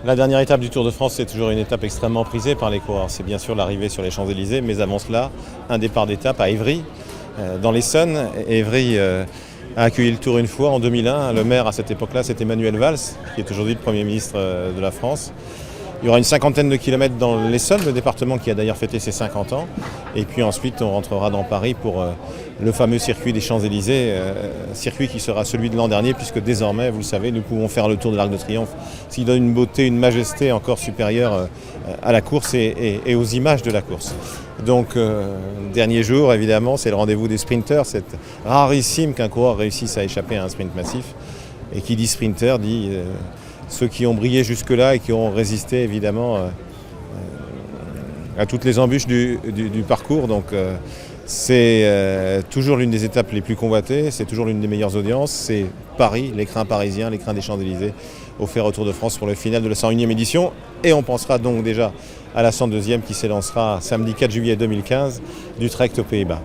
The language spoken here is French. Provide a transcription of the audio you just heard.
La dernière étape du Tour de France, c'est toujours une étape extrêmement prisée par les coureurs. C'est bien sûr l'arrivée sur les Champs-Élysées, mais avant cela, un départ d'étape à Évry, dans l'Essonne. Évry a accueilli le Tour une fois en 2001. Le maire à cette époque-là, c'était Manuel Valls, qui est aujourd'hui le Premier ministre de la France. Il y aura une cinquantaine de kilomètres dans l'Essonne, le département qui a d'ailleurs fêté ses 50 ans. Et puis ensuite, on rentrera dans Paris pour le fameux circuit des Champs-Élysées, circuit qui sera celui de l'an dernier, puisque désormais, vous le savez, nous pouvons faire le tour de l'Arc de Triomphe, ce qui donne une beauté, une majesté encore supérieure à la course et aux images de la course. Donc, dernier jour, évidemment, c'est le rendez-vous des sprinters. C'est rarissime qu'un coureur réussisse à échapper à un sprint massif. Et qui dit sprinter dit ceux qui ont brillé jusque-là et qui ont résisté évidemment à toutes les embûches du parcours. Donc c'est toujours l'une des étapes les plus convoitées, c'est toujours l'une des meilleures audiences. C'est Paris, l'écrin parisien, l'écrin des Champs-Élysées, offert au Tour de France pour le final de la 101e édition. Et on pensera donc déjà à la 102e qui s'élancera samedi 4 juillet 2015 d'Utrecht aux Pays-Bas.